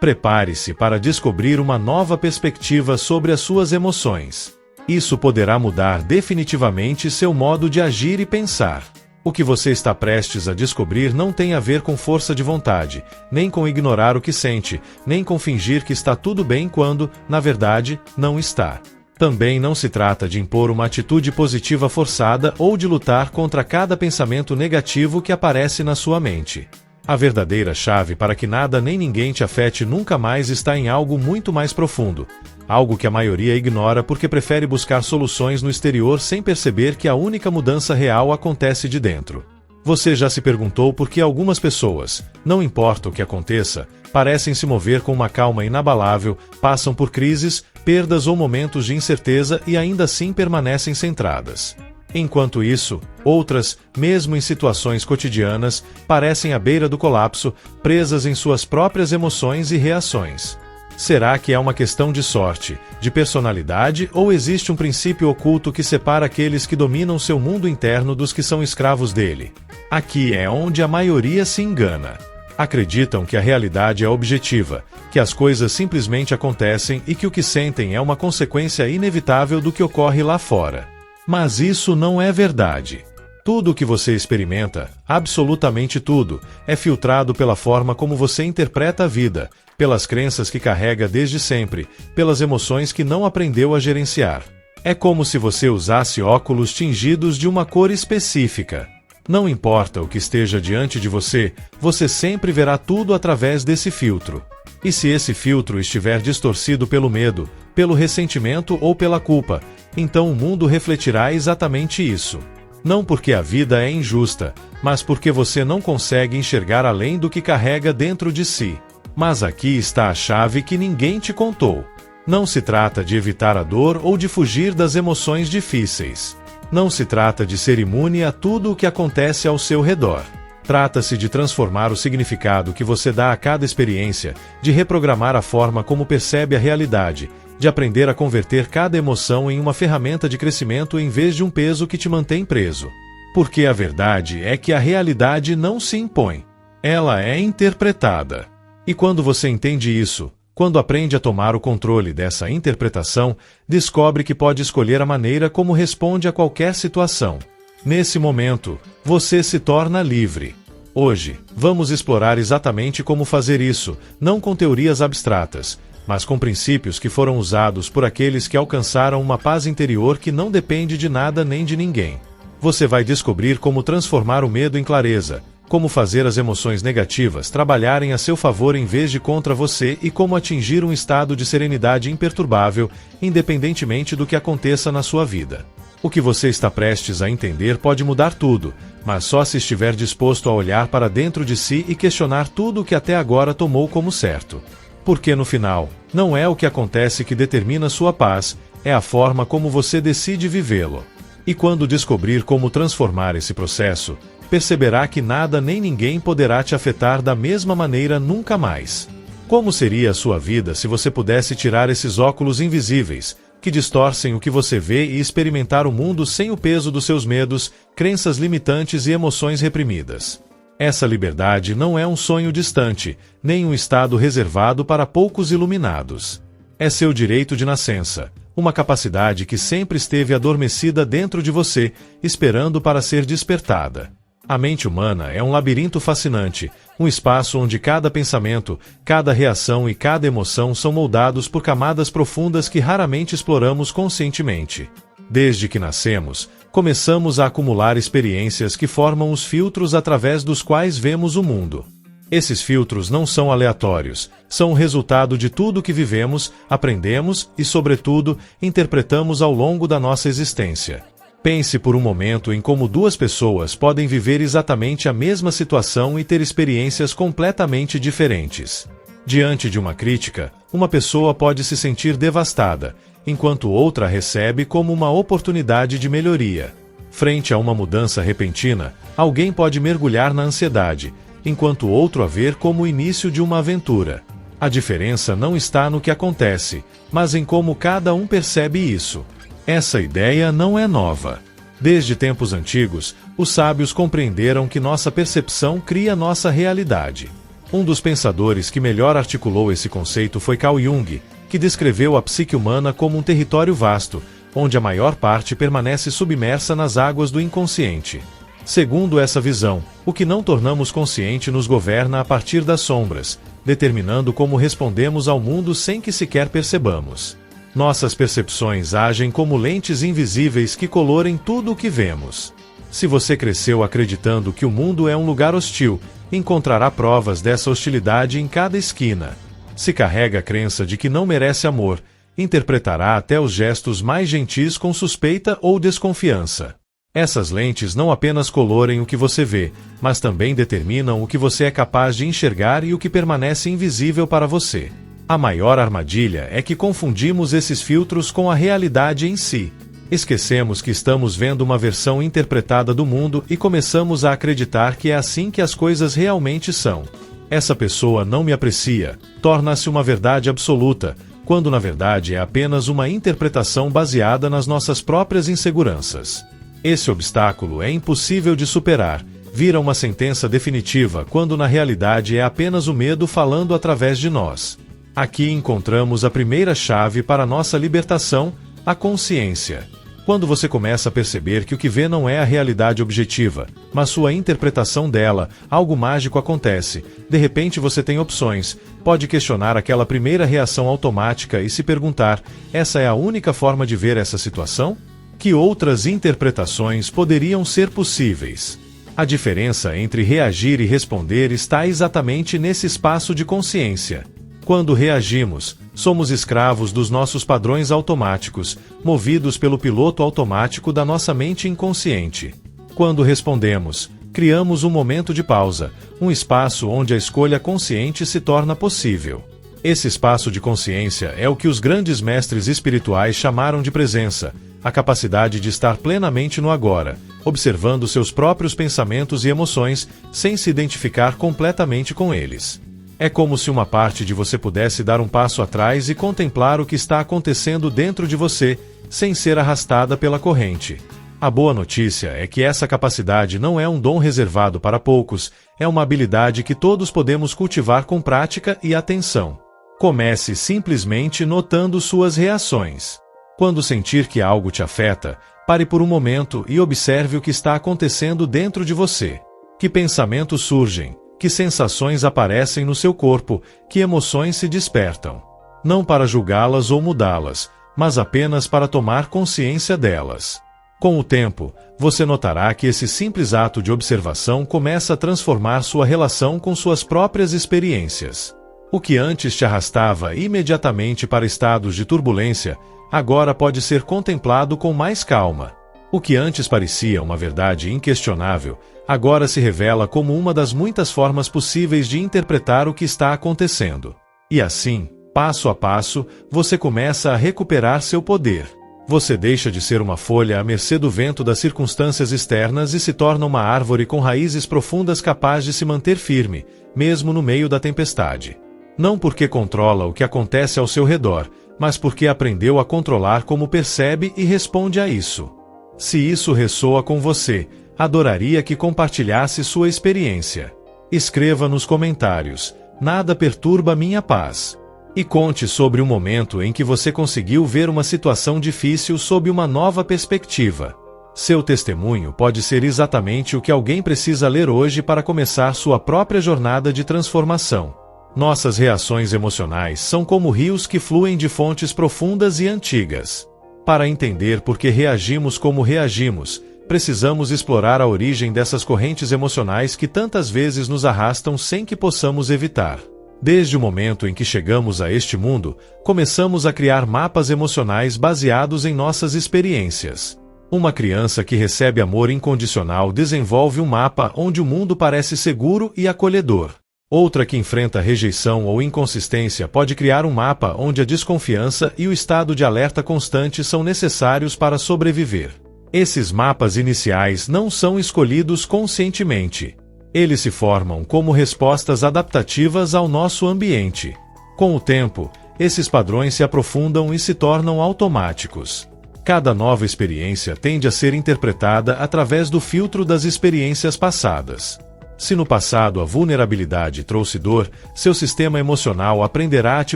Prepare-se para descobrir uma nova perspectiva sobre as suas emoções. Isso poderá mudar definitivamente seu modo de agir e pensar. O que você está prestes a descobrir não tem a ver com força de vontade, nem com ignorar o que sente, nem com fingir que está tudo bem quando, na verdade, não está. Também não se trata de impor uma atitude positiva forçada ou de lutar contra cada pensamento negativo que aparece na sua mente. A verdadeira chave para que nada nem ninguém te afete nunca mais está em algo muito mais profundo, algo que a maioria ignora porque prefere buscar soluções no exterior sem perceber que a única mudança real acontece de dentro. Você já se perguntou por que algumas pessoas, não importa o que aconteça, parecem se mover com uma calma inabalável, passam por crises, perdas ou momentos de incerteza e ainda assim permanecem centradas. Enquanto isso, outras, mesmo em situações cotidianas, parecem à beira do colapso, presas em suas próprias emoções e reações. Será que é uma questão de sorte, de personalidade ou existe um princípio oculto que separa aqueles que dominam seu mundo interno dos que são escravos dele? Aqui é onde a maioria se engana. Acreditam que a realidade é objetiva, que as coisas simplesmente acontecem e que o que sentem é uma consequência inevitável do que ocorre lá fora. Mas isso não é verdade. Tudo o que você experimenta, absolutamente tudo, é filtrado pela forma como você interpreta a vida, pelas crenças que carrega desde sempre, pelas emoções que não aprendeu a gerenciar. É como se você usasse óculos tingidos de uma cor específica. Não importa o que esteja diante de você, você sempre verá tudo através desse filtro. E se esse filtro estiver distorcido pelo medo, pelo ressentimento ou pela culpa, então o mundo refletirá exatamente isso. Não porque a vida é injusta, mas porque você não consegue enxergar além do que carrega dentro de si. Mas aqui está a chave que ninguém te contou. Não se trata de evitar a dor ou de fugir das emoções difíceis. Não se trata de ser imune a tudo o que acontece ao seu redor. Trata-se de transformar o significado que você dá a cada experiência, de reprogramar a forma como percebe a realidade, de aprender a converter cada emoção em uma ferramenta de crescimento em vez de um peso que te mantém preso. Porque a verdade é que a realidade não se impõe. Ela é interpretada. E quando você entende isso, quando aprende a tomar o controle dessa interpretação, descobre que pode escolher a maneira como responde a qualquer situação. Nesse momento, você se torna livre. Hoje, vamos explorar exatamente como fazer isso, não com teorias abstratas, mas com princípios que foram usados por aqueles que alcançaram uma paz interior que não depende de nada nem de ninguém. Você vai descobrir como transformar o medo em clareza, como fazer as emoções negativas trabalharem a seu favor em vez de contra você e como atingir um estado de serenidade imperturbável, independentemente do que aconteça na sua vida. O que você está prestes a entender pode mudar tudo, mas só se estiver disposto a olhar para dentro de si e questionar tudo o que até agora tomou como certo. Porque no final, não é o que acontece que determina sua paz, é a forma como você decide vivê-lo. E quando descobrir como transformar esse processo, perceberá que nada nem ninguém poderá te afetar da mesma maneira nunca mais. Como seria a sua vida se você pudesse tirar esses óculos invisíveis, que distorcem o que você vê e experimentar o mundo sem o peso dos seus medos, crenças limitantes e emoções reprimidas? Essa liberdade não é um sonho distante, nem um estado reservado para poucos iluminados. É seu direito de nascença, uma capacidade que sempre esteve adormecida dentro de você, esperando para ser despertada. A mente humana é um labirinto fascinante, um espaço onde cada pensamento, cada reação e cada emoção são moldados por camadas profundas que raramente exploramos conscientemente. Desde que nascemos, começamos a acumular experiências que formam os filtros através dos quais vemos o mundo. Esses filtros não são aleatórios, são o resultado de tudo que vivemos, aprendemos e, sobretudo, interpretamos ao longo da nossa existência. Pense por um momento em como duas pessoas podem viver exatamente a mesma situação e ter experiências completamente diferentes. Diante de uma crítica, uma pessoa pode se sentir devastada, enquanto outra a recebe como uma oportunidade de melhoria. Frente a uma mudança repentina, alguém pode mergulhar na ansiedade, enquanto outro a ver como o início de uma aventura. A diferença não está no que acontece, mas em como cada um percebe isso. Essa ideia não é nova. Desde tempos antigos, os sábios compreenderam que nossa percepção cria nossa realidade. Um dos pensadores que melhor articulou esse conceito foi Carl Jung, que descreveu a psique humana como um território vasto, onde a maior parte permanece submersa nas águas do inconsciente. Segundo essa visão, o que não tornamos consciente nos governa a partir das sombras, determinando como respondemos ao mundo sem que sequer percebamos. Nossas percepções agem como lentes invisíveis que colorem tudo o que vemos. Se você cresceu acreditando que o mundo é um lugar hostil, encontrará provas dessa hostilidade em cada esquina. Se carrega a crença de que não merece amor, interpretará até os gestos mais gentis com suspeita ou desconfiança. Essas lentes não apenas colorem o que você vê, mas também determinam o que você é capaz de enxergar e o que permanece invisível para você. A maior armadilha é que confundimos esses filtros com a realidade em si. Esquecemos que estamos vendo uma versão interpretada do mundo e começamos a acreditar que é assim que as coisas realmente são. Essa pessoa não me aprecia, torna-se uma verdade absoluta, quando na verdade é apenas uma interpretação baseada nas nossas próprias inseguranças. Esse obstáculo é impossível de superar, vira uma sentença definitiva quando na realidade é apenas o medo falando através de nós. Aqui encontramos a primeira chave para nossa libertação, a consciência. Quando você começa a perceber que o que vê não é a realidade objetiva, mas sua interpretação dela, algo mágico acontece. De repente você tem opções, pode questionar aquela primeira reação automática e se perguntar: essa é a única forma de ver essa situação? Que outras interpretações poderiam ser possíveis? A diferença entre reagir e responder está exatamente nesse espaço de consciência. Quando reagimos, somos escravos dos nossos padrões automáticos, movidos pelo piloto automático da nossa mente inconsciente. Quando respondemos, criamos um momento de pausa, um espaço onde a escolha consciente se torna possível. Esse espaço de consciência é o que os grandes mestres espirituais chamaram de presença, a capacidade de estar plenamente no agora, observando seus próprios pensamentos e emoções, sem se identificar completamente com eles. É como se uma parte de você pudesse dar um passo atrás e contemplar o que está acontecendo dentro de você, sem ser arrastada pela corrente. A boa notícia é que essa capacidade não é um dom reservado para poucos, é uma habilidade que todos podemos cultivar com prática e atenção. Comece simplesmente notando suas reações. Quando sentir que algo te afeta, pare por um momento e observe o que está acontecendo dentro de você. Que pensamentos surgem? Que sensações aparecem no seu corpo? Que emoções se despertam? Não para julgá-las ou mudá-las, mas apenas para tomar consciência delas. Com o tempo, você notará que esse simples ato de observação começa a transformar sua relação com suas próprias experiências. O que antes te arrastava imediatamente para estados de turbulência, agora pode ser contemplado com mais calma. O que antes parecia uma verdade inquestionável, agora se revela como uma das muitas formas possíveis de interpretar o que está acontecendo. E assim, passo a passo, você começa a recuperar seu poder. Você deixa de ser uma folha à mercê do vento das circunstâncias externas e se torna uma árvore com raízes profundas capaz de se manter firme, mesmo no meio da tempestade. Não porque controla o que acontece ao seu redor, mas porque aprendeu a controlar como percebe e responde a isso. Se isso ressoa com você, adoraria que compartilhasse sua experiência. Escreva nos comentários: nada perturba minha paz. E conte sobre um momento em que você conseguiu ver uma situação difícil sob uma nova perspectiva. Seu testemunho pode ser exatamente o que alguém precisa ler hoje para começar sua própria jornada de transformação. Nossas reações emocionais são como rios que fluem de fontes profundas e antigas. Para entender por que reagimos como reagimos, precisamos explorar a origem dessas correntes emocionais que tantas vezes nos arrastam sem que possamos evitar. Desde o momento em que chegamos a este mundo, começamos a criar mapas emocionais baseados em nossas experiências. Uma criança que recebe amor incondicional desenvolve um mapa onde o mundo parece seguro e acolhedor. Outra que enfrenta rejeição ou inconsistência pode criar um mapa onde a desconfiança e o estado de alerta constante são necessários para sobreviver. Esses mapas iniciais não são escolhidos conscientemente. Eles se formam como respostas adaptativas ao nosso ambiente. Com o tempo, esses padrões se aprofundam e se tornam automáticos. Cada nova experiência tende a ser interpretada através do filtro das experiências passadas. Se no passado a vulnerabilidade trouxe dor, seu sistema emocional aprenderá a te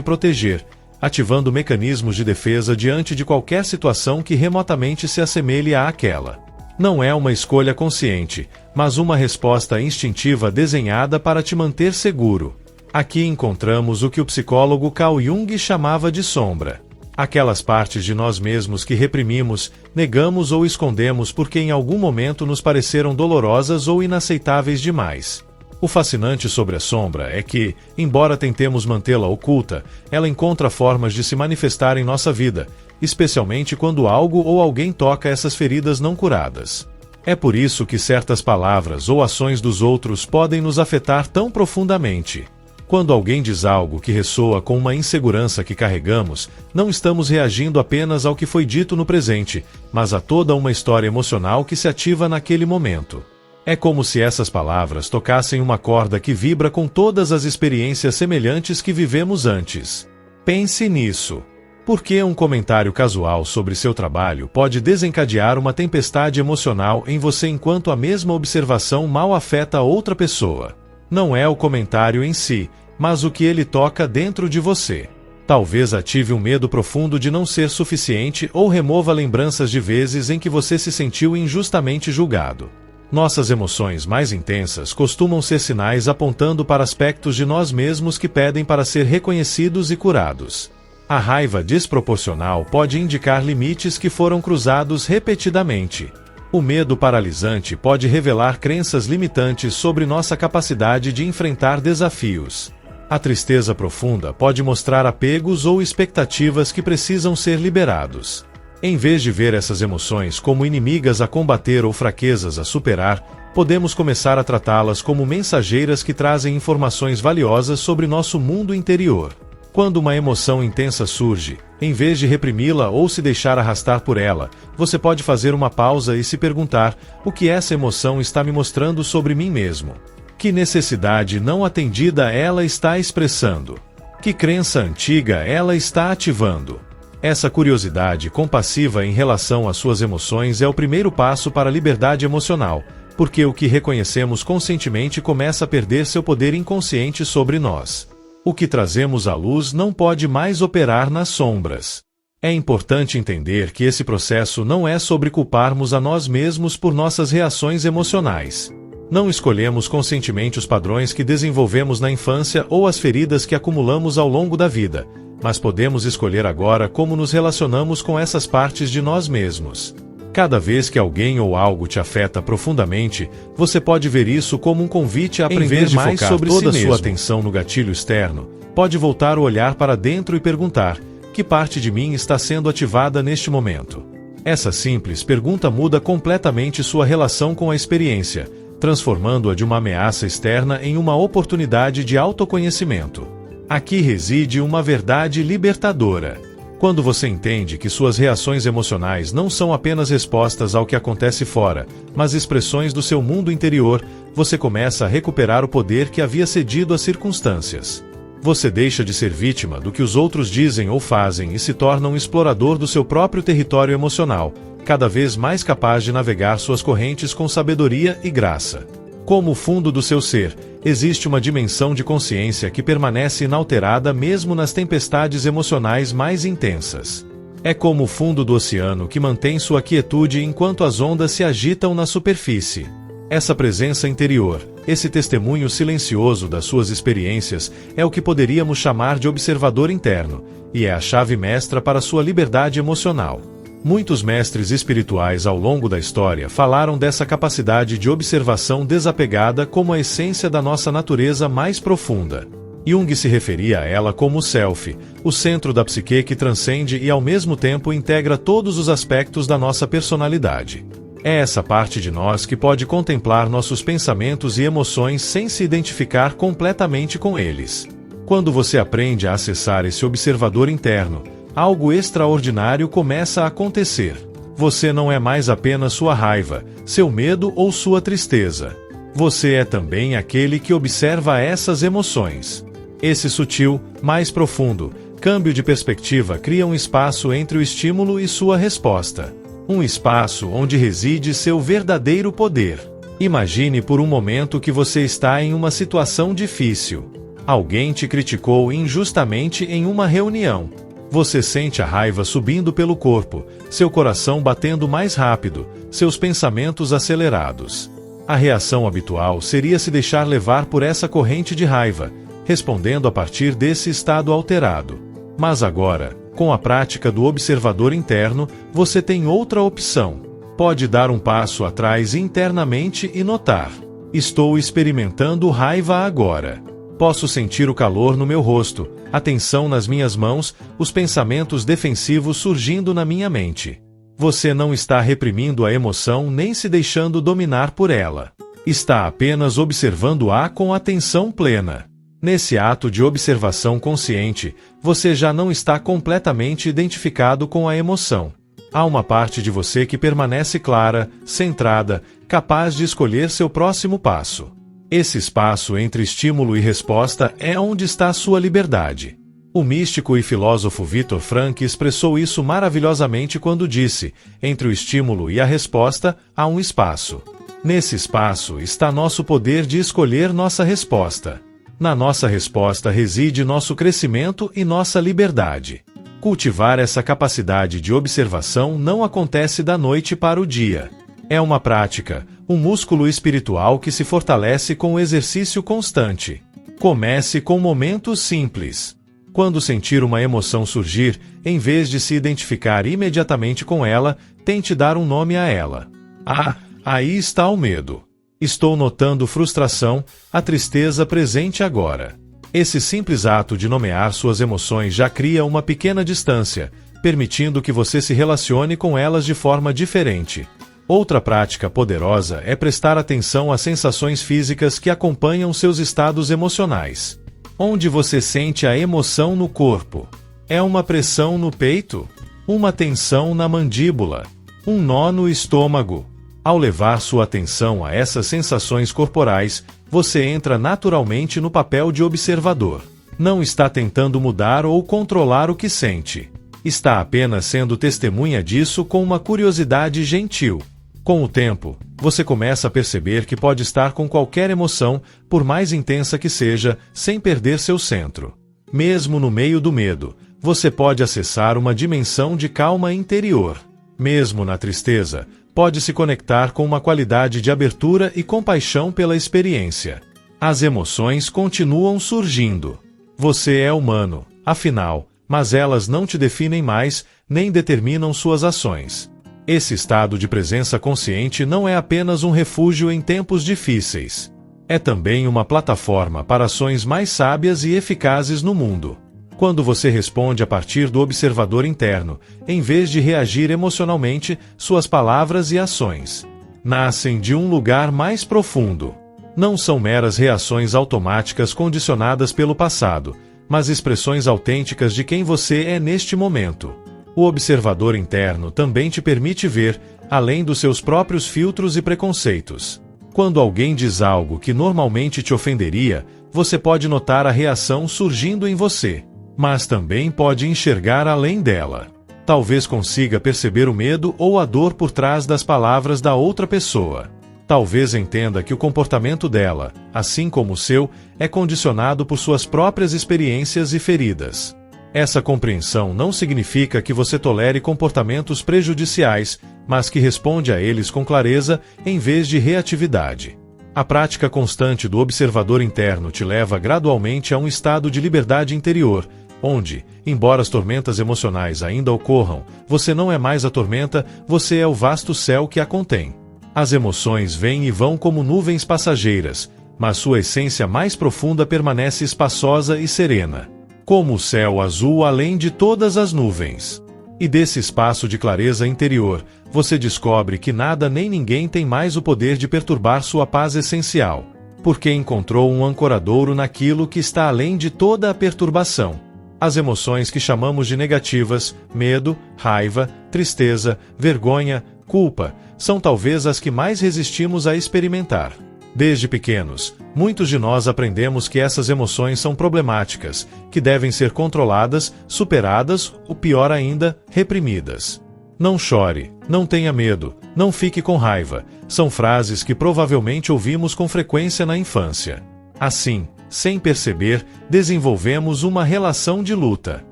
proteger, ativando mecanismos de defesa diante de qualquer situação que remotamente se assemelhe àquela. Não é uma escolha consciente, mas uma resposta instintiva desenhada para te manter seguro. Aqui encontramos o que o psicólogo Carl Jung chamava de sombra. Aquelas partes de nós mesmos que reprimimos, negamos ou escondemos porque em algum momento nos pareceram dolorosas ou inaceitáveis demais. O fascinante sobre a sombra é que, embora tentemos mantê-la oculta, ela encontra formas de se manifestar em nossa vida, especialmente quando algo ou alguém toca essas feridas não curadas. É por isso que certas palavras ou ações dos outros podem nos afetar tão profundamente. Quando alguém diz algo que ressoa com uma insegurança que carregamos, não estamos reagindo apenas ao que foi dito no presente, mas a toda uma história emocional que se ativa naquele momento. É como se essas palavras tocassem uma corda que vibra com todas as experiências semelhantes que vivemos antes. Pense nisso. Por que um comentário casual sobre seu trabalho pode desencadear uma tempestade emocional em você enquanto a mesma observação mal afeta outra pessoa? Não é o comentário em si, mas o que ele toca dentro de você. Talvez ative um medo profundo de não ser suficiente ou remova lembranças de vezes em que você se sentiu injustamente julgado. Nossas emoções mais intensas costumam ser sinais apontando para aspectos de nós mesmos que pedem para ser reconhecidos e curados. A raiva desproporcional pode indicar limites que foram cruzados repetidamente. O medo paralisante pode revelar crenças limitantes sobre nossa capacidade de enfrentar desafios. A tristeza profunda pode mostrar apegos ou expectativas que precisam ser liberados. Em vez de ver essas emoções como inimigas a combater ou fraquezas a superar, podemos começar a tratá-las como mensageiras que trazem informações valiosas sobre nosso mundo interior. Quando uma emoção intensa surge, em vez de reprimi-la ou se deixar arrastar por ela, você pode fazer uma pausa e se perguntar: o que essa emoção está me mostrando sobre mim mesmo? Que necessidade não atendida ela está expressando? Que crença antiga ela está ativando? Essa curiosidade compassiva em relação às suas emoções é o primeiro passo para a liberdade emocional, porque o que reconhecemos conscientemente começa a perder seu poder inconsciente sobre nós. O que trazemos à luz não pode mais operar nas sombras. É importante entender que esse processo não é sobre culparmos a nós mesmos por nossas reações emocionais. Não escolhemos conscientemente os padrões que desenvolvemos na infância ou as feridas que acumulamos ao longo da vida, mas podemos escolher agora como nos relacionamos com essas partes de nós mesmos. Cada vez que alguém ou algo te afeta profundamente, você pode ver isso como um convite a aprender mais sobre toda a sua atenção no gatilho externo. Pode voltar o olhar para dentro e perguntar: que parte de mim está sendo ativada neste momento? Essa simples pergunta muda completamente sua relação com a experiência, transformando-a de uma ameaça externa em uma oportunidade de autoconhecimento. Aqui reside uma verdade libertadora. Quando você entende que suas reações emocionais não são apenas respostas ao que acontece fora, mas expressões do seu mundo interior, você começa a recuperar o poder que havia cedido às circunstâncias. Você deixa de ser vítima do que os outros dizem ou fazem e se torna um explorador do seu próprio território emocional, cada vez mais capaz de navegar suas correntes com sabedoria e graça. Como o fundo do seu ser, existe uma dimensão de consciência que permanece inalterada mesmo nas tempestades emocionais mais intensas. É como o fundo do oceano que mantém sua quietude enquanto as ondas se agitam na superfície. Essa presença interior, esse testemunho silencioso das suas experiências, é o que poderíamos chamar de observador interno, e é a chave mestra para sua liberdade emocional. Muitos mestres espirituais ao longo da história falaram dessa capacidade de observação desapegada como a essência da nossa natureza mais profunda. Jung se referia a ela como o self, o centro da psique que transcende e ao mesmo tempo integra todos os aspectos da nossa personalidade. É essa parte de nós que pode contemplar nossos pensamentos e emoções sem se identificar completamente com eles. Quando você aprende a acessar esse observador interno, algo extraordinário começa a acontecer. Você não é mais apenas sua raiva, seu medo ou sua tristeza. Você é também aquele que observa essas emoções. Esse sutil, mais profundo, câmbio de perspectiva cria um espaço entre o estímulo e sua resposta. Um espaço onde reside seu verdadeiro poder. Imagine por um momento que você está em uma situação difícil. Alguém te criticou injustamente em uma reunião. Você sente a raiva subindo pelo corpo, seu coração batendo mais rápido, seus pensamentos acelerados. A reação habitual seria se deixar levar por essa corrente de raiva, respondendo a partir desse estado alterado. Mas agora, com a prática do observador interno, você tem outra opção. Pode dar um passo atrás internamente e notar: estou experimentando raiva agora. Posso sentir o calor no meu rosto, a tensão nas minhas mãos, os pensamentos defensivos surgindo na minha mente. Você não está reprimindo a emoção nem se deixando dominar por ela. Está apenas observando-a com atenção plena. Nesse ato de observação consciente, você já não está completamente identificado com a emoção. Há uma parte de você que permanece clara, centrada, capaz de escolher seu próximo passo. Esse espaço entre estímulo e resposta é onde está a sua liberdade. O místico e filósofo Viktor Frankl expressou isso maravilhosamente quando disse: entre o estímulo e a resposta, há um espaço. Nesse espaço está nosso poder de escolher nossa resposta. Na nossa resposta reside nosso crescimento e nossa liberdade. Cultivar essa capacidade de observação não acontece da noite para o dia. É uma prática, um músculo espiritual que se fortalece com o exercício constante. Comece com momentos simples. Quando sentir uma emoção surgir, em vez de se identificar imediatamente com ela, tente dar um nome a ela. Ah, aí está o medo. Estou notando frustração, a tristeza presente agora. Esse simples ato de nomear suas emoções já cria uma pequena distância, permitindo que você se relacione com elas de forma diferente. Outra prática poderosa é prestar atenção às sensações físicas que acompanham seus estados emocionais. Onde você sente a emoção no corpo? É uma pressão no peito? Uma tensão na mandíbula? Um nó no estômago? Ao levar sua atenção a essas sensações corporais, você entra naturalmente no papel de observador. Não está tentando mudar ou controlar o que sente. Está apenas sendo testemunha disso com uma curiosidade gentil. Com o tempo, você começa a perceber que pode estar com qualquer emoção, por mais intensa que seja, sem perder seu centro. Mesmo no meio do medo, você pode acessar uma dimensão de calma interior. Mesmo na tristeza, pode se conectar com uma qualidade de abertura e compaixão pela experiência. As emoções continuam surgindo. Você é humano, afinal, mas elas não te definem mais, nem determinam suas ações. Esse estado de presença consciente não é apenas um refúgio em tempos difíceis. É também uma plataforma para ações mais sábias e eficazes no mundo. Quando você responde a partir do observador interno, em vez de reagir emocionalmente, suas palavras e ações nascem de um lugar mais profundo. Não são meras reações automáticas condicionadas pelo passado, mas expressões autênticas de quem você é neste momento. O observador interno também te permite ver, além dos seus próprios filtros e preconceitos. Quando alguém diz algo que normalmente te ofenderia, você pode notar a reação surgindo em você, mas também pode enxergar além dela. Talvez consiga perceber o medo ou a dor por trás das palavras da outra pessoa. Talvez entenda que o comportamento dela, assim como o seu, é condicionado por suas próprias experiências e feridas. Essa compreensão não significa que você tolere comportamentos prejudiciais, mas que responde a eles com clareza em vez de reatividade. A prática constante do observador interno te leva gradualmente a um estado de liberdade interior, onde, embora as tormentas emocionais ainda ocorram, você não é mais a tormenta, você é o vasto céu que a contém. As emoções vêm e vão como nuvens passageiras, mas sua essência mais profunda permanece espaçosa e serena, como o céu azul além de todas as nuvens. E desse espaço de clareza interior, você descobre que nada nem ninguém tem mais o poder de perturbar sua paz essencial, porque encontrou um ancoradouro naquilo que está além de toda a perturbação. As emoções que chamamos de negativas, medo, raiva, tristeza, vergonha, culpa, são talvez as que mais resistimos a experimentar. Desde pequenos, muitos de nós aprendemos que essas emoções são problemáticas, que devem ser controladas, superadas ou, pior ainda, reprimidas. Não chore, não tenha medo, não fique com raiva, são frases que provavelmente ouvimos com frequência na infância. Assim, sem perceber, desenvolvemos uma relação de luta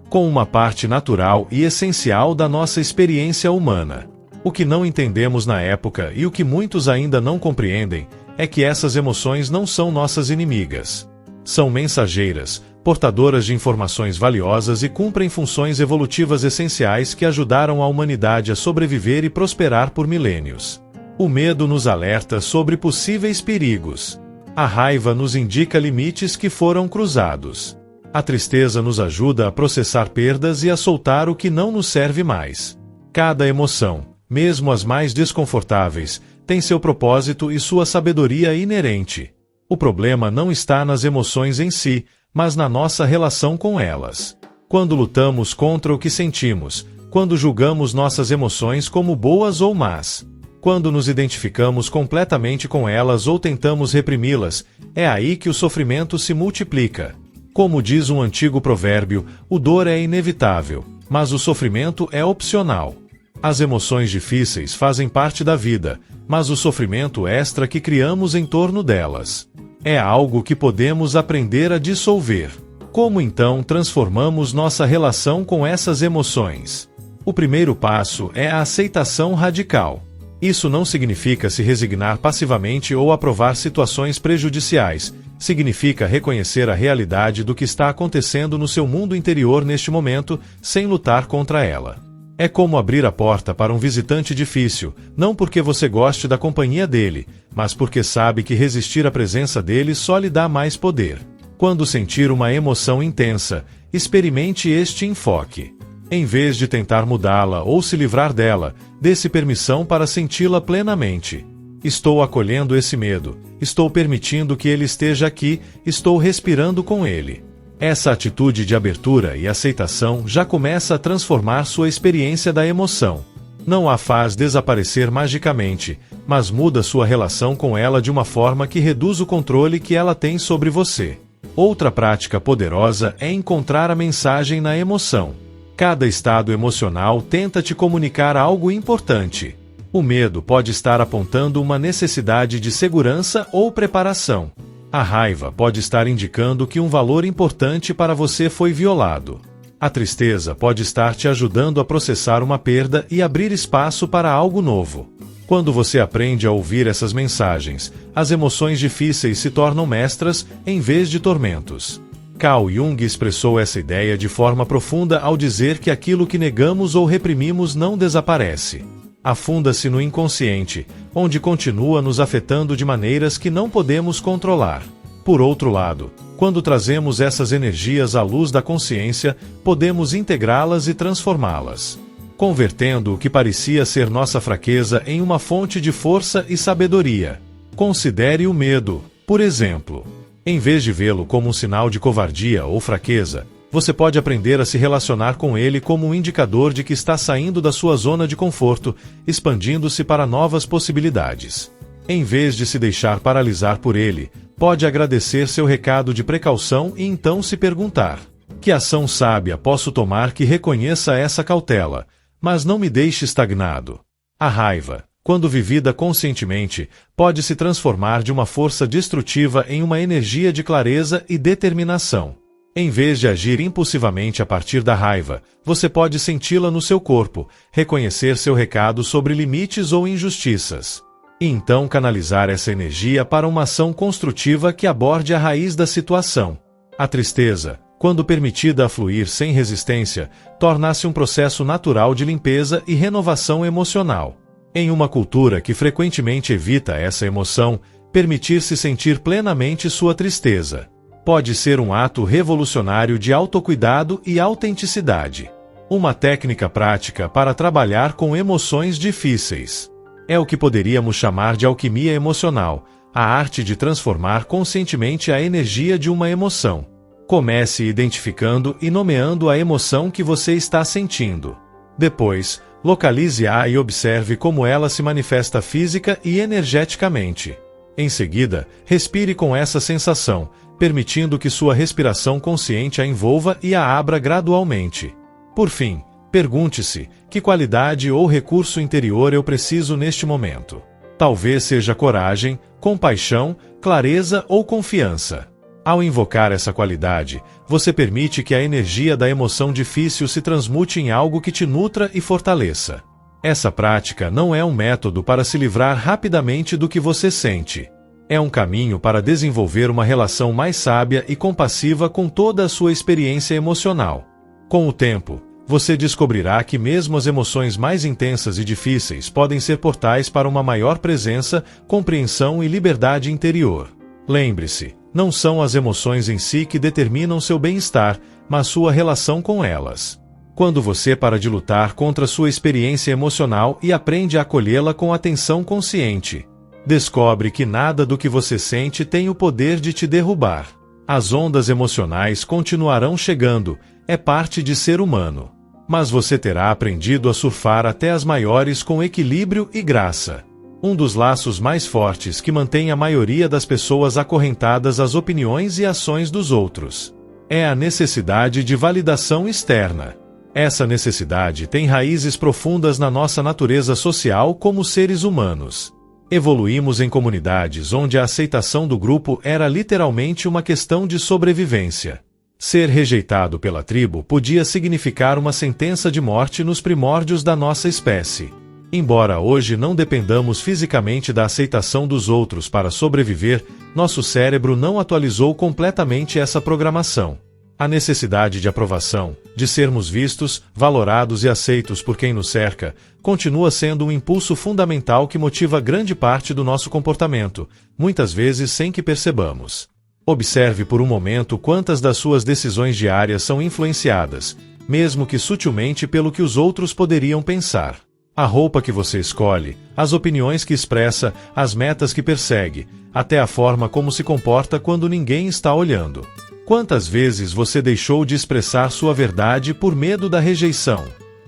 com uma parte natural e essencial da nossa experiência humana. O que não entendemos na época e o que muitos ainda não compreendem é que essas emoções não são nossas inimigas. São mensageiras, portadoras de informações valiosas e cumprem funções evolutivas essenciais que ajudaram a humanidade a sobreviver e prosperar por milênios. O medo nos alerta sobre possíveis perigos. A raiva nos indica limites que foram cruzados. A tristeza nos ajuda a processar perdas e a soltar o que não nos serve mais. Cada emoção, mesmo as mais desconfortáveis, tem seu propósito e sua sabedoria inerente. O problema não está nas emoções em si, mas na nossa relação com elas. Quando lutamos contra o que sentimos, quando julgamos nossas emoções como boas ou más, quando nos identificamos completamente com elas ou tentamos reprimi-las, é aí que o sofrimento se multiplica. Como diz um antigo provérbio, o dor é inevitável, mas o sofrimento é opcional. As emoções difíceis fazem parte da vida, mas o sofrimento extra que criamos em torno delas é algo que podemos aprender a dissolver. Como então transformamos nossa relação com essas emoções? O primeiro passo é a aceitação radical. Isso não significa se resignar passivamente ou aprovar situações prejudiciais. Significa reconhecer a realidade do que está acontecendo no seu mundo interior neste momento, sem lutar contra ela. É como abrir a porta para um visitante difícil, não porque você goste da companhia dele, mas porque sabe que resistir à presença dele só lhe dá mais poder. Quando sentir uma emoção intensa, experimente este enfoque. Em vez de tentar mudá-la ou se livrar dela, dê-se permissão para senti-la plenamente. Estou acolhendo esse medo, estou permitindo que ele esteja aqui, estou respirando com ele. Essa atitude de abertura e aceitação já começa a transformar sua experiência da emoção. Não a faz desaparecer magicamente, mas muda sua relação com ela de uma forma que reduz o controle que ela tem sobre você. Outra prática poderosa é encontrar a mensagem na emoção. Cada estado emocional tenta te comunicar algo importante. O medo pode estar apontando uma necessidade de segurança ou preparação. A raiva pode estar indicando que um valor importante para você foi violado. A tristeza pode estar te ajudando a processar uma perda e abrir espaço para algo novo. Quando você aprende a ouvir essas mensagens, as emoções difíceis se tornam mestras em vez de tormentos. Carl Jung expressou essa ideia de forma profunda ao dizer que aquilo que negamos ou reprimimos não desaparece. Afunda-se no inconsciente, onde continua nos afetando de maneiras que não podemos controlar. Por outro lado, quando trazemos essas energias à luz da consciência, podemos integrá-las e transformá-las, convertendo o que parecia ser nossa fraqueza em uma fonte de força e sabedoria. Considere o medo, por exemplo. Em vez de vê-lo como um sinal de covardia ou fraqueza, você pode aprender a se relacionar com ele como um indicador de que está saindo da sua zona de conforto, expandindo-se para novas possibilidades. Em vez de se deixar paralisar por ele, pode agradecer seu recado de precaução e então se perguntar: que ação sábia posso tomar que reconheça essa cautela, mas não me deixe estagnado? A raiva, quando vivida conscientemente, pode se transformar de uma força destrutiva em uma energia de clareza e determinação. Em vez de agir impulsivamente a partir da raiva, você pode senti-la no seu corpo, reconhecer seu recado sobre limites ou injustiças, e então canalizar essa energia para uma ação construtiva que aborde a raiz da situação. A tristeza, quando permitida a fluir sem resistência, torna-se um processo natural de limpeza e renovação emocional. Em uma cultura que frequentemente evita essa emoção, permitir-se sentir plenamente sua tristeza pode ser um ato revolucionário de autocuidado e autenticidade. Uma técnica prática para trabalhar com emoções difíceis. É o que poderíamos chamar de alquimia emocional, a arte de transformar conscientemente a energia de uma emoção. Comece identificando e nomeando a emoção que você está sentindo. Depois, localize-a e observe como ela se manifesta física e energeticamente. Em seguida, respire com essa sensação, permitindo que sua respiração consciente a envolva e a abra gradualmente. Por fim, pergunte-se: Que qualidade ou recurso interior eu preciso neste momento? Talvez seja coragem, compaixão, clareza ou confiança. Ao invocar essa qualidade, você permite que a energia da emoção difícil se transmute em algo que te nutra e fortaleça. Essa prática não é um método para se livrar rapidamente do que você sente. É um caminho para desenvolver uma relação mais sábia e compassiva com toda a sua experiência emocional. Com o tempo, você descobrirá que mesmo as emoções mais intensas e difíceis podem ser portais para uma maior presença, compreensão e liberdade interior. Lembre-se, não são as emoções em si que determinam seu bem-estar, mas sua relação com elas. Quando você para de lutar contra sua experiência emocional e aprende a acolhê-la com atenção consciente, descobre que nada do que você sente tem o poder de te derrubar. As ondas emocionais continuarão chegando, é parte de ser humano. Mas você terá aprendido a surfar até as maiores com equilíbrio e graça. Um dos laços mais fortes que mantém a maioria das pessoas acorrentadas às opiniões e ações dos outros é a necessidade de validação externa. Essa necessidade tem raízes profundas na nossa natureza social como seres humanos. Evoluímos em comunidades onde a aceitação do grupo era literalmente uma questão de sobrevivência. Ser rejeitado pela tribo podia significar uma sentença de morte nos primórdios da nossa espécie. Embora hoje não dependamos fisicamente da aceitação dos outros para sobreviver, nosso cérebro não atualizou completamente essa programação. A necessidade de aprovação, de sermos vistos, valorados e aceitos por quem nos cerca, continua sendo um impulso fundamental que motiva grande parte do nosso comportamento, muitas vezes sem que percebamos. Observe por um momento quantas das suas decisões diárias são influenciadas, mesmo que sutilmente pelo que os outros poderiam pensar. A roupa que você escolhe, as opiniões que expressa, as metas que persegue, até a forma como se comporta quando ninguém está olhando. Quantas vezes você deixou de expressar sua verdade por medo da rejeição?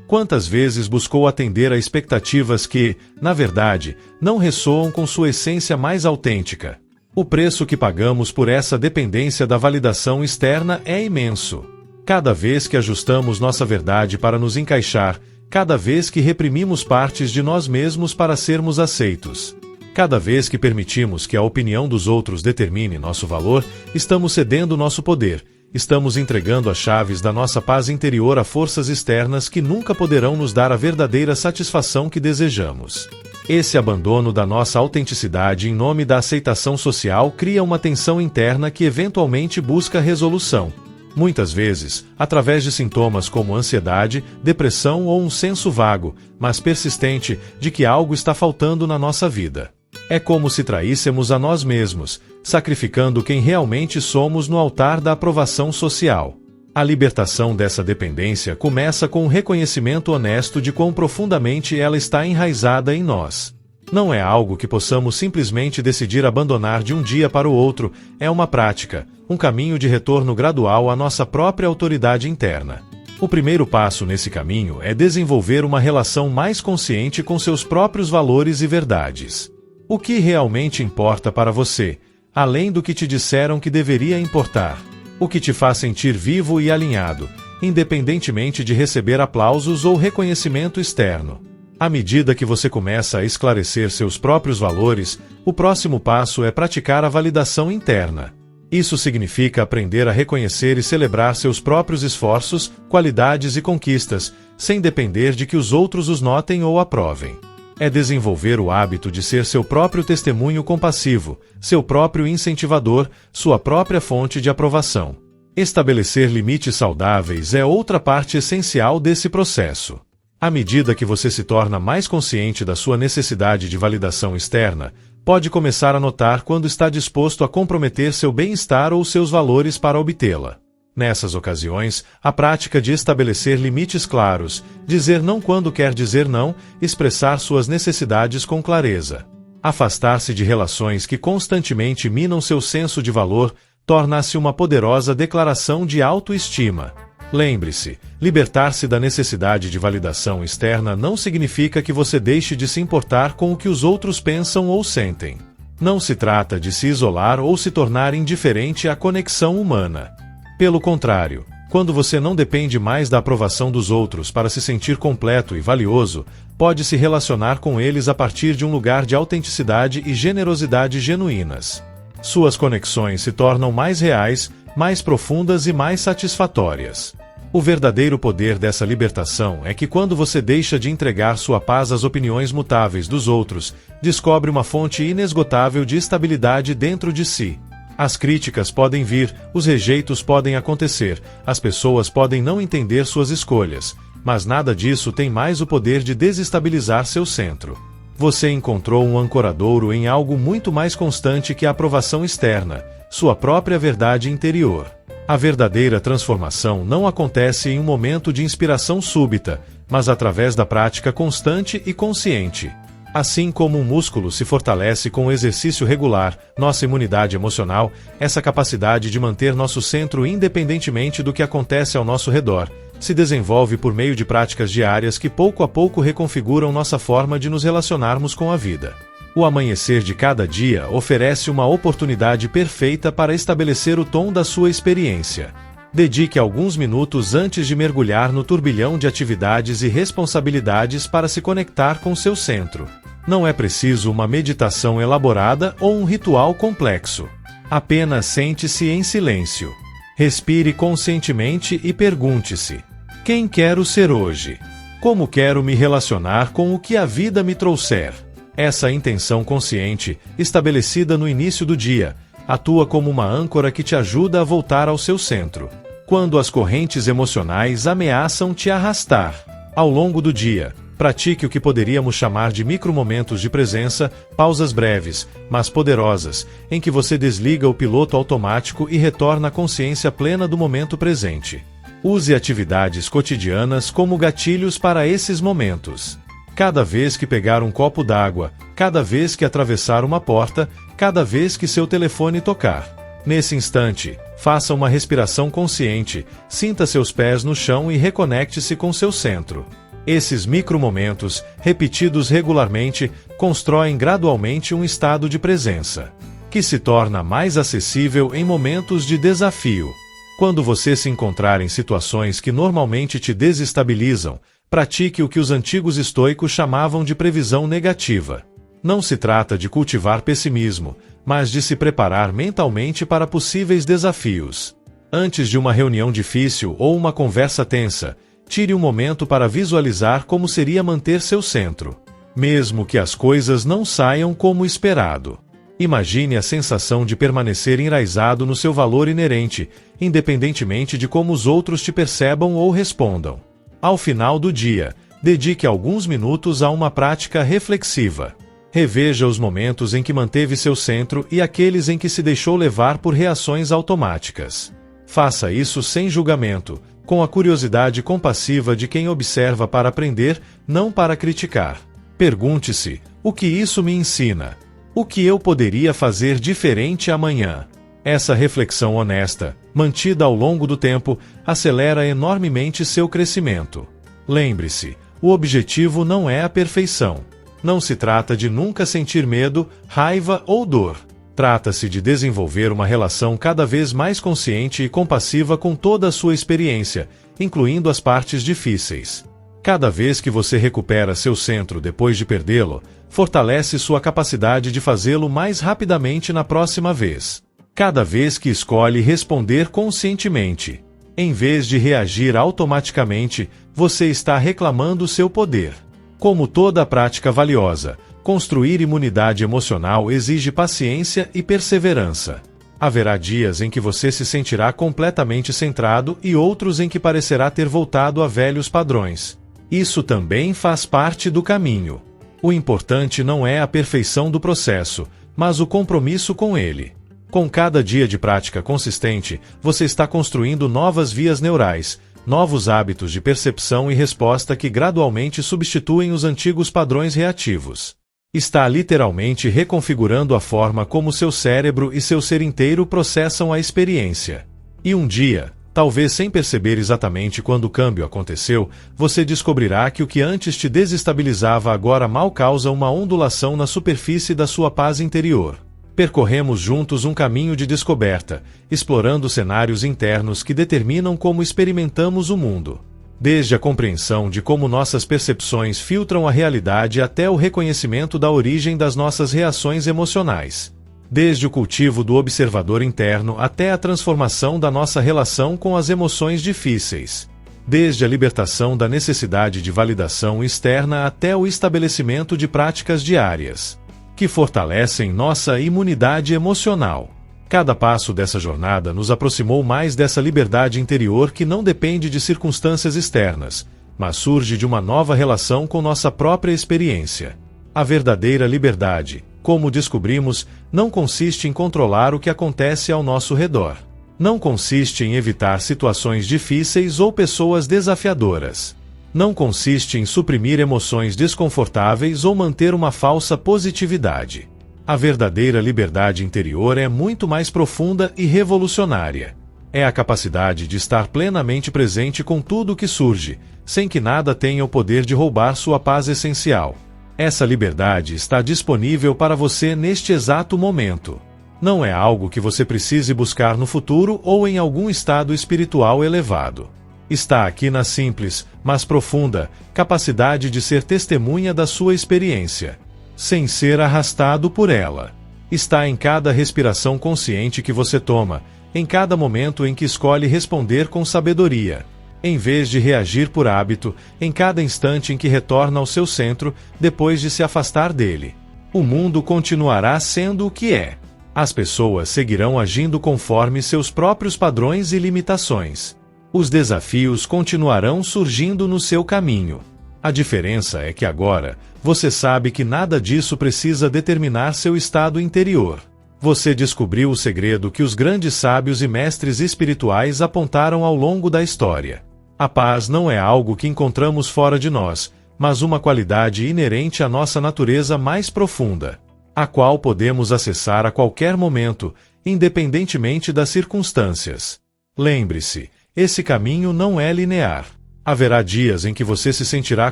Quantas vezes buscou atender a expectativas que, na verdade, não ressoam com sua essência mais autêntica? O preço que pagamos por essa dependência da validação externa é imenso. Cada vez que ajustamos nossa verdade para nos encaixar, cada vez que reprimimos partes de nós mesmos para sermos aceitos, cada vez que permitimos que a opinião dos outros determine nosso valor, estamos cedendo nosso poder, estamos entregando as chaves da nossa paz interior a forças externas que nunca poderão nos dar a verdadeira satisfação que desejamos. Esse abandono da nossa autenticidade em nome da aceitação social cria uma tensão interna que eventualmente busca resolução. Muitas vezes, através de sintomas como ansiedade, depressão ou um senso vago, mas persistente, de que algo está faltando na nossa vida. É como se traíssemos a nós mesmos, sacrificando quem realmente somos no altar da aprovação social. A libertação dessa dependência começa com um reconhecimento honesto de quão profundamente ela está enraizada em nós. Não é algo que possamos simplesmente decidir abandonar de um dia para o outro, é uma prática, um caminho de retorno gradual à nossa própria autoridade interna. O primeiro passo nesse caminho é desenvolver uma relação mais consciente com seus próprios valores e verdades. O que realmente importa para você, além do que te disseram que deveria importar? O que te faz sentir vivo e alinhado, independentemente de receber aplausos ou reconhecimento externo. À medida que você começa a esclarecer seus próprios valores, o próximo passo é praticar a validação interna. Isso significa aprender a reconhecer e celebrar seus próprios esforços, qualidades e conquistas, sem depender de que os outros os notem ou aprovem. É desenvolver o hábito de ser seu próprio testemunho compassivo, seu próprio incentivador, sua própria fonte de aprovação. Estabelecer limites saudáveis é outra parte essencial desse processo. À medida que você se torna mais consciente da sua necessidade de validação externa, pode começar a notar quando está disposto a comprometer seu bem-estar ou seus valores para obtê-la. Nessas ocasiões, a prática de estabelecer limites claros, dizer não quando quer dizer não, expressar suas necessidades com clareza, afastar-se de relações que constantemente minam seu senso de valor, torna-se uma poderosa declaração de autoestima. Lembre-se, libertar-se da necessidade de validação externa não significa que você deixe de se importar com o que os outros pensam ou sentem. Não se trata de se isolar ou se tornar indiferente à conexão humana. Pelo contrário, Quando você não depende mais da aprovação dos outros para se sentir completo e valioso, pode se relacionar com eles a partir de um lugar de autenticidade e generosidade genuínas. Suas conexões se tornam mais reais, mais profundas e mais satisfatórias. O verdadeiro poder dessa libertação é que quando você deixa de entregar sua paz às opiniões mutáveis dos outros, descobre uma fonte inesgotável de estabilidade dentro de si. As críticas podem vir, os rejeitos podem acontecer, as pessoas podem não entender suas escolhas, mas nada disso tem mais o poder de desestabilizar seu centro. Você encontrou um ancoradouro em algo muito mais constante que a aprovação externa, sua própria verdade interior. A verdadeira transformação não acontece em um momento de inspiração súbita, mas através da prática constante e consciente. Assim como um músculo se fortalece com o exercício regular, nossa imunidade emocional, essa capacidade de manter nosso centro independentemente do que acontece ao nosso redor, se desenvolve por meio de práticas diárias que pouco a pouco reconfiguram nossa forma de nos relacionarmos com a vida. O amanhecer de cada dia oferece uma oportunidade perfeita para estabelecer o tom da sua experiência. Dedique alguns minutos antes de mergulhar no turbilhão de atividades e responsabilidades para se conectar com seu centro. Não é preciso uma meditação elaborada ou um ritual complexo. Apenas sente-se em silêncio. Respire conscientemente e pergunte-se: quem quero ser hoje? Como quero me relacionar com o que a vida me trouxer? Essa intenção consciente, estabelecida no início do dia, atua como uma âncora que te ajuda a voltar ao seu centro. Quando as correntes emocionais ameaçam te arrastar. Ao longo do dia, pratique o que poderíamos chamar de micromomentos de presença, pausas breves, mas poderosas, em que você desliga o piloto automático e retorna à consciência plena do momento presente. Use atividades cotidianas como gatilhos para esses momentos. Cada vez que pegar um copo d'água, cada vez que atravessar uma porta, cada vez que seu telefone tocar. Nesse instante, faça uma respiração consciente, sinta seus pés no chão e reconecte-se com seu centro. Esses micromomentos, repetidos regularmente, constroem gradualmente um estado de presença, que se torna mais acessível em momentos de desafio. Quando você se encontrar em situações que normalmente te desestabilizam, pratique o que os antigos estoicos chamavam de previsão negativa. Não se trata de cultivar pessimismo, mas de se preparar mentalmente para possíveis desafios. Antes de uma reunião difícil ou uma conversa tensa, tire um momento para visualizar como seria manter seu centro, mesmo que as coisas não saiam como esperado. Imagine a sensação de permanecer enraizado no seu valor inerente, independentemente de como os outros te percebam ou respondam. Ao final do dia, dedique alguns minutos a uma prática reflexiva. Reveja os momentos em que manteve seu centro e aqueles em que se deixou levar por reações automáticas. Faça isso sem julgamento, com a curiosidade compassiva de quem observa para aprender, não para criticar. Pergunte-se: o que isso me ensina? O que eu poderia fazer diferente amanhã? Essa reflexão honesta, mantida ao longo do tempo, acelera enormemente seu crescimento. Lembre-se, o objetivo não é a perfeição. Não se trata de nunca sentir medo, raiva ou dor. Trata-se de desenvolver uma relação cada vez mais consciente e compassiva com toda a sua experiência, incluindo as partes difíceis. Cada vez que você recupera seu centro depois de perdê-lo, fortalece sua capacidade de fazê-lo mais rapidamente na próxima vez. Cada vez que escolhe responder conscientemente, em vez de reagir automaticamente, você está reclamando seu poder. Como toda prática valiosa, construir imunidade emocional exige paciência e perseverança. Haverá dias em que você se sentirá completamente centrado e outros em que parecerá ter voltado a velhos padrões. Isso também faz parte do caminho. O importante não é a perfeição do processo, mas o compromisso com ele. Com cada dia de prática consistente, você está construindo novas vias neurais, novos hábitos de percepção e resposta que gradualmente substituem os antigos padrões reativos. Está literalmente reconfigurando a forma como seu cérebro e seu ser inteiro processam a experiência. E um dia, talvez sem perceber exatamente quando o câmbio aconteceu, você descobrirá que o que antes te desestabilizava agora mal causa uma ondulação na superfície da sua paz interior. Percorremos juntos um caminho de descoberta, explorando cenários internos que determinam como experimentamos o mundo. Desde a compreensão de como nossas percepções filtram a realidade até o reconhecimento da origem das nossas reações emocionais. Desde o cultivo do observador interno até a transformação da nossa relação com as emoções difíceis. Desde a libertação da necessidade de validação externa até o estabelecimento de práticas diárias, que fortalecem nossa imunidade emocional. Cada passo dessa jornada nos aproximou mais dessa liberdade interior que não depende de circunstâncias externas, mas surge de uma nova relação com nossa própria experiência. A verdadeira liberdade, como descobrimos, não consiste em controlar o que acontece ao nosso redor. Não consiste em evitar situações difíceis ou pessoas desafiadoras. Não consiste em suprimir emoções desconfortáveis ou manter uma falsa positividade. A verdadeira liberdade interior é muito mais profunda e revolucionária. É a capacidade de estar plenamente presente com tudo o que surge, sem que nada tenha o poder de roubar sua paz essencial. Essa liberdade está disponível para você neste exato momento. Não é algo que você precise buscar no futuro ou em algum estado espiritual elevado. Está aqui na simples, mas profunda, capacidade de ser testemunha da sua experiência, sem ser arrastado por ela. Está em cada respiração consciente que você toma, em cada momento em que escolhe responder com sabedoria, em vez de reagir por hábito, em cada instante em que retorna ao seu centro, depois de se afastar dele. O mundo continuará sendo o que é. As pessoas seguirão agindo conforme seus próprios padrões e limitações. Os desafios continuarão surgindo no seu caminho. A diferença é que agora, você sabe que nada disso precisa determinar seu estado interior. Você descobriu o segredo que os grandes sábios e mestres espirituais apontaram ao longo da história. A paz não é algo que encontramos fora de nós, mas uma qualidade inerente à nossa natureza mais profunda, a qual podemos acessar a qualquer momento, independentemente das circunstâncias. Lembre-se, esse caminho não é linear. Haverá dias em que você se sentirá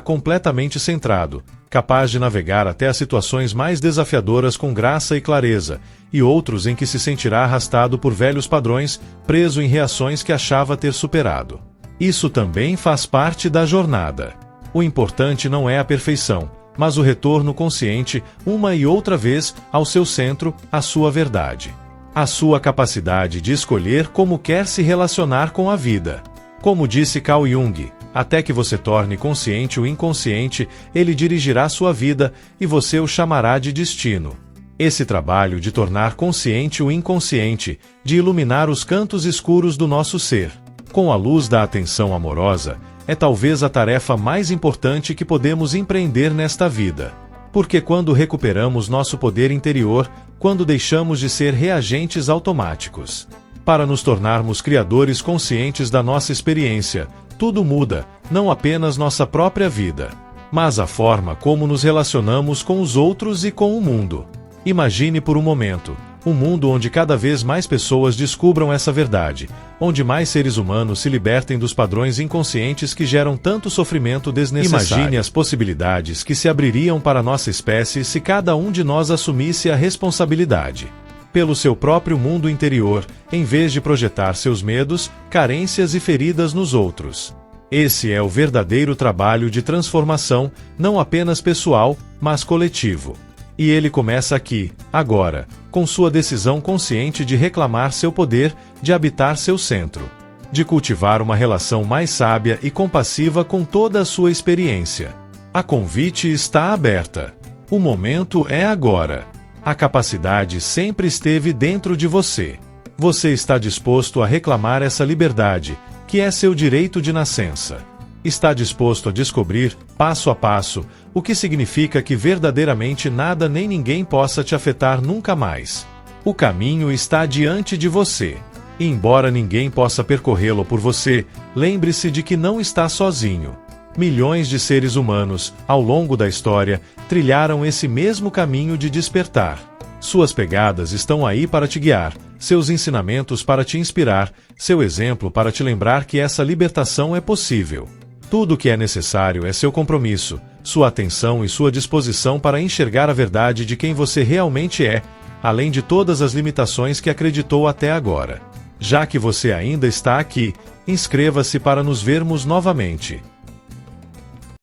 completamente centrado, capaz de navegar até as situações mais desafiadoras com graça e clareza, e outros em que se sentirá arrastado por velhos padrões, preso em reações que achava ter superado. Isso também faz parte da jornada. O importante não é a perfeição, mas o retorno consciente, uma e outra vez, ao seu centro, à sua verdade. A sua capacidade de escolher como quer se relacionar com a vida. Como disse Carl Jung, até que você torne consciente o inconsciente, ele dirigirá sua vida e você o chamará de destino. Esse trabalho de tornar consciente o inconsciente, de iluminar os cantos escuros do nosso ser, com a luz da atenção amorosa, é talvez a tarefa mais importante que podemos empreender nesta vida. Porque quando recuperamos nosso poder interior, quando deixamos de ser reagentes automáticos, para nos tornarmos criadores conscientes da nossa experiência, tudo muda, não apenas nossa própria vida, mas a forma como nos relacionamos com os outros e com o mundo. Imagine por um momento, um mundo onde cada vez mais pessoas descubram essa verdade, onde mais seres humanos se libertem dos padrões inconscientes que geram tanto sofrimento desnecessário. Imagine as possibilidades que se abririam para nossa espécie se cada um de nós assumisse a responsabilidade pelo seu próprio mundo interior, em vez de projetar seus medos, carências e feridas nos outros. Esse é o verdadeiro trabalho de transformação, não apenas pessoal, mas coletivo. E ele começa aqui, agora, com sua decisão consciente de reclamar seu poder, de habitar seu centro, de cultivar uma relação mais sábia e compassiva com toda a sua experiência. A convite está aberta. O momento é agora. A capacidade sempre esteve dentro de você. Você está disposto a reclamar essa liberdade, que é seu direito de nascença. Está disposto a descobrir, passo a passo, o que significa que verdadeiramente nada nem ninguém possa te afetar nunca mais. O caminho está diante de você. E embora ninguém possa percorrê-lo por você, lembre-se de que não está sozinho. Milhões de seres humanos, ao longo da história, trilharam esse mesmo caminho de despertar. Suas pegadas estão aí para te guiar, seus ensinamentos para te inspirar, seu exemplo para te lembrar que essa libertação é possível. Tudo o que é necessário é seu compromisso, sua atenção e sua disposição para enxergar a verdade de quem você realmente é, além de todas as limitações que acreditou até agora. Já que você ainda está aqui, inscreva-se para nos vermos novamente.